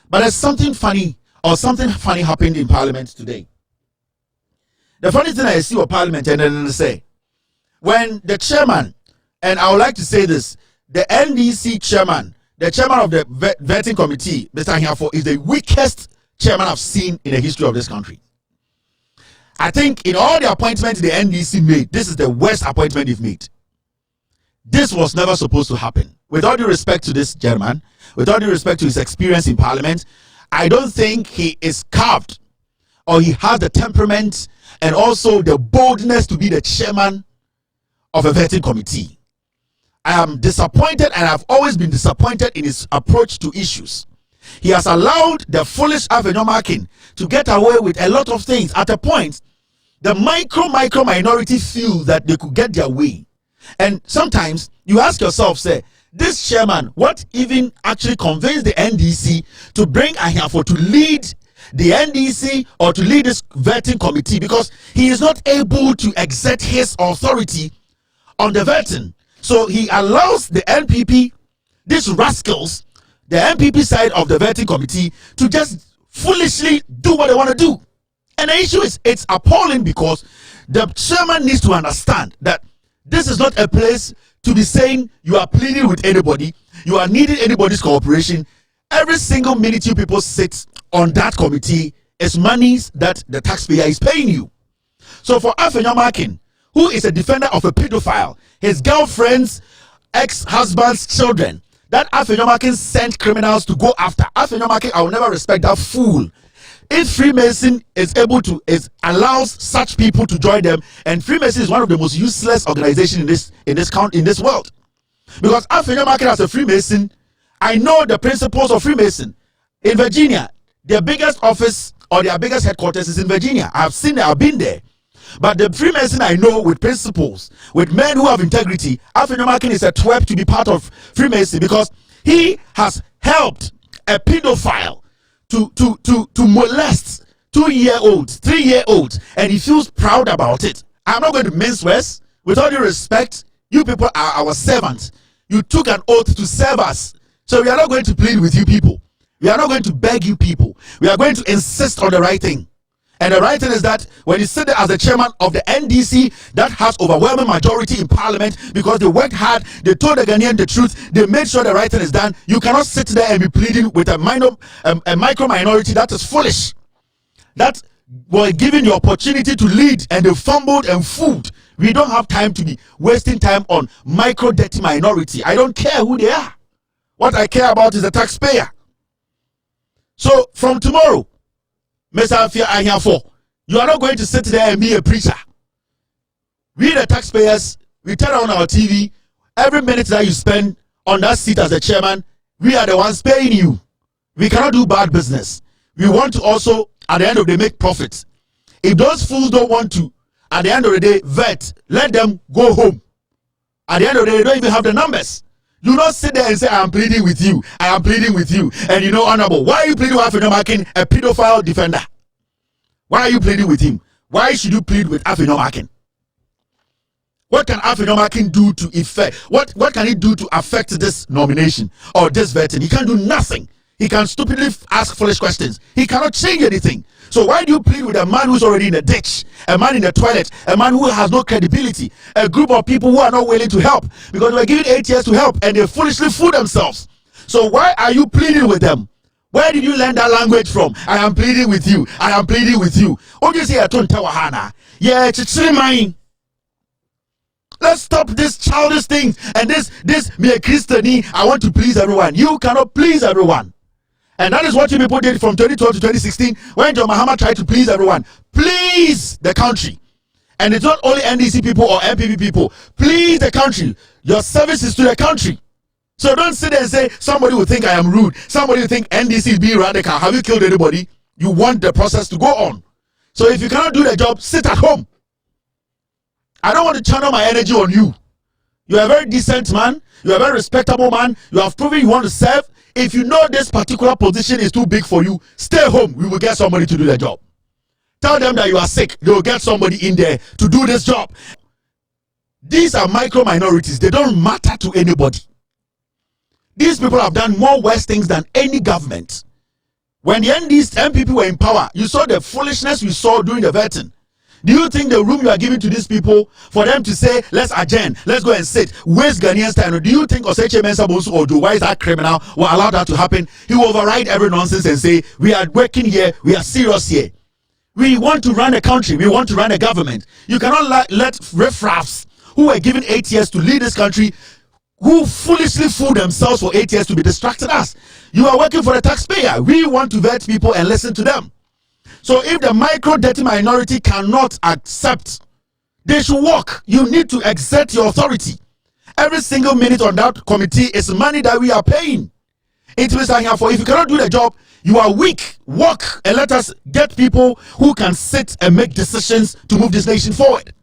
But there's something funny happened in Parliament today. The funny thing I see with Parliament, and then they say, when the chairman, and I would like to say this, the NDC chairman, the chairman of the vetting committee, Mr. Ahiafor, is the weakest chairman I've seen in the history of this country. I think in all the appointments the NDC made, this is the worst appointment they've made. This was never supposed to happen. With all due respect to this gentleman, with all due respect to his experience in Parliament, I don't think he is carved or he has the temperament and also the boldness to be the chairman of a vetting committee. I am disappointed, and I've always been disappointed in his approach to issues. He has allowed the foolish Ahiafor to get away with a lot of things. At a point, the micro minority feel that they could get their way. And sometimes you ask yourself, say, this chairman, what even actually convinced the NDC to bring Ahiafor to lead the NDC or to lead this vetting committee? Because he is not able to exert his authority on the vetting. So he allows the NPP, these rascals, the NPP side of the vetting committee, to just foolishly do what they want to do. And the issue is, it's appalling because the chairman needs to understand that this is not a place to be saying you are pleading with anybody, you are needing anybody's cooperation. Every single minute you people sit on that committee is monies that the taxpayer is paying you. So for Ahiafor, who is a defender of a pedophile, his girlfriend's ex-husband's children, that Ahiafor sent criminals to go after. Ahiafor, I will never respect that fool. If Freemason is able to, allows such people to join them, and Freemason is one of the most useless organizations in this world. Because Ahiafor as a Freemason, I know the principles of Freemason. In Virginia, their biggest office or their biggest headquarters is in Virginia. I've seen it, I've been there. But the Freemason I know with principles, with men who have integrity, Ahiafor is a twerp to be part of Freemason because he has helped a pedophile to molest 2-year-olds, 3-year-olds, and he feels proud about it. I'm not going to mince words. With all due respect, you people are our servants. You took an oath to serve us. So we are not going to plead with you people. We are not going to beg you people. We are going to insist on the right thing. And the right thing is that when you sit there as the chairman of the NDC that has overwhelming majority in Parliament because they worked hard, they told the Ghanaian the truth, they made sure the right thing is done, you cannot sit there and be pleading with a micro minority that is foolish. That were given the opportunity to lead and they fumbled and fooled. We don't have time to be wasting time on micro dirty minority. I don't care who they are. What I care about is the taxpayer. So from tomorrow, Mr. Ahiafor, you are not going to sit there and be a preacher. We the taxpayers, we turn on our TV, every minute that you spend on that seat as the chairman, we are the ones paying you. We cannot do bad business. We want to also, at the end of the day, make profits. If those fools don't want to, at the end of the day, vet, let them go home. At the end of the day, they don't even have the numbers. Do not sit there and say, I am pleading with you. I am pleading with you. And you know, honorable, why are you pleading with Ahiafor, a pedophile defender? Why are you pleading with him? Why should you plead with Ahiafor? What can Ahiafor do to effect? What can he do to affect this nomination or this vetting? He can't do nothing. He can stupidly ask foolish questions. He cannot change anything. So why do you plead with a man who's already in the ditch, a man in the toilet, a man who has no credibility, a group of people who are not willing to help because they were given 8 years to help and they foolishly fool themselves? So why are you pleading with them? Where did you learn that language from? I am pleading with you. I am pleading with you. Oh, you say I don't tell Hana. Yeah, it's mine. Let's stop this childish thing and this me a Christian. I want to please everyone. You cannot please everyone. And that is what you people did from 2012 to 2016 when John Mahama tried to please everyone. Please the country. And it's not only NDC people or MPP people. Please the country. Your service is to the country. So don't sit there and say, somebody will think I am rude. Somebody will think NDC is being radical. Have you killed anybody? You want the process to go on. So if you cannot do the job, sit at home. I don't want to channel my energy on you. You are a very decent man. You are a very respectable man. You have proven you want to serve. If you know this particular position is too big for you, stay home. We will get somebody to do the job. Tell them that you are sick. They will get somebody in there to do this job. These are micro minorities. They don't matter to anybody. These people have done more worse things than any government. When the NPP were in power, you saw the foolishness we saw during the vetting. Do you think the room you are giving to these people for them to say, let's adjourn, let's go and sit, waste Ghanaians time? Do you think Oseche Mensah Bonsu Ojo, why is that criminal, will allow that to happen? He will override every nonsense and say, we are working here, we are serious here. We want to run a country, we want to run a government. You cannot let riffraffs who were given 8 years to lead this country, who foolishly fooled themselves for 8 years to be distracted us. You are working for the taxpayer. We want to vet people and listen to them. So if the micro dirty minority cannot accept, they should walk. You need to exert your authority. Every single minute on that committee is money that we are paying. It means Ahiafor, if you cannot do the job, you are weak. Walk and let us get people who can sit and make decisions to move this nation forward.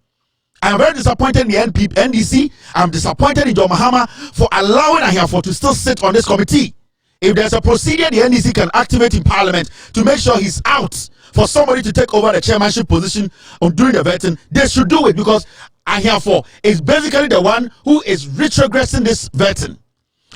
I am very disappointed in the NDC. I'm disappointed in John Mahama for allowing Ahiafor to still sit on this committee. If there's a procedure the NDC can activate in Parliament to make sure he's out for somebody to take over the chairmanship position on during the vetting, they should do it, because Ahiafor is basically the one who is retrogressing this vetting.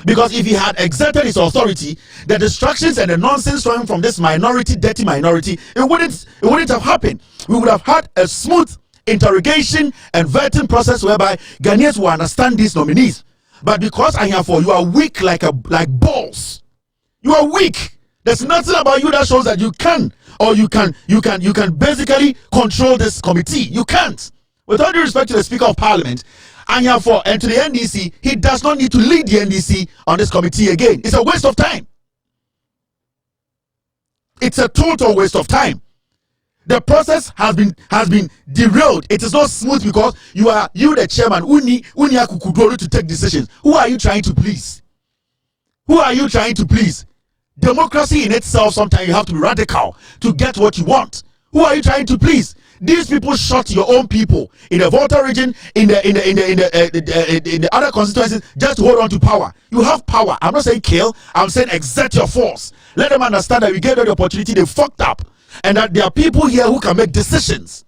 Because if he had exerted his authority, the distractions and the nonsense flowing from this minority, dirty minority, it wouldn't have happened. We would have had a smooth interrogation and vetting process whereby Ghanaians will understand these nominees. But because Ahiafor, you are weak like balls. You are weak. There's nothing about you that shows that you can, or you can basically control this committee. You can't. With all due respect to the Speaker of Parliament, Ahiafor, and to the NDC, he does not need to lead the NDC on this committee again. It's a waste of time. It's a total waste of time. The process has been derailed. It is not smooth because you the chairman to take decisions. Who are you trying to please? Who are you trying to please? Democracy in itself, sometimes you have to be radical to get what you want. Who are you trying to please? These people shot your own people in the Volta region, in the other constituencies, just to hold on to power. You have power. I'm not saying kill. I'm saying exert your force. Let them understand that we gave them the opportunity. They fucked up, and that there are people here who can make decisions.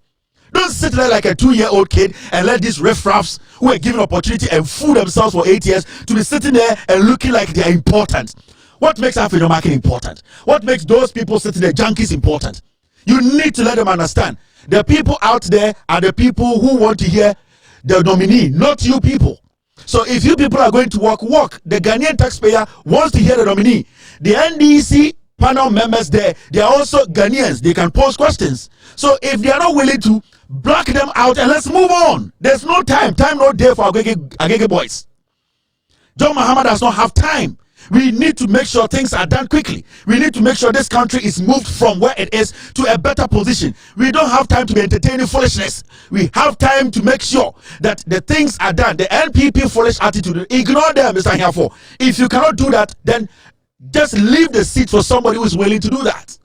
Don't sit there like a 2-year-old kid and let these riffraffs who are given opportunity and fool themselves for 8 years to be sitting there and looking like they are important. What makes African market important? What makes those people sitting there junkies important? You need to let them understand. The people out there are the people who want to hear the nominee, not you people. So if you people are going to walk. The Ghanaian taxpayer wants to hear the nominee. The NDC panel members there, they are also Ghanaians. They can pose questions. So if they are not willing to, block them out and let's move on. There's no time. Time no day for Agege boys. John Mahama does not have time. We need to make sure things are done quickly. We need to make sure this country is moved from where it is to a better position. We don't have time to be entertaining foolishness. We have time to make sure that the things are done. The NPP foolish attitude, ignore them, Mr. Ahiafor. If you cannot do that, then just leave the seat for somebody who is willing to do that.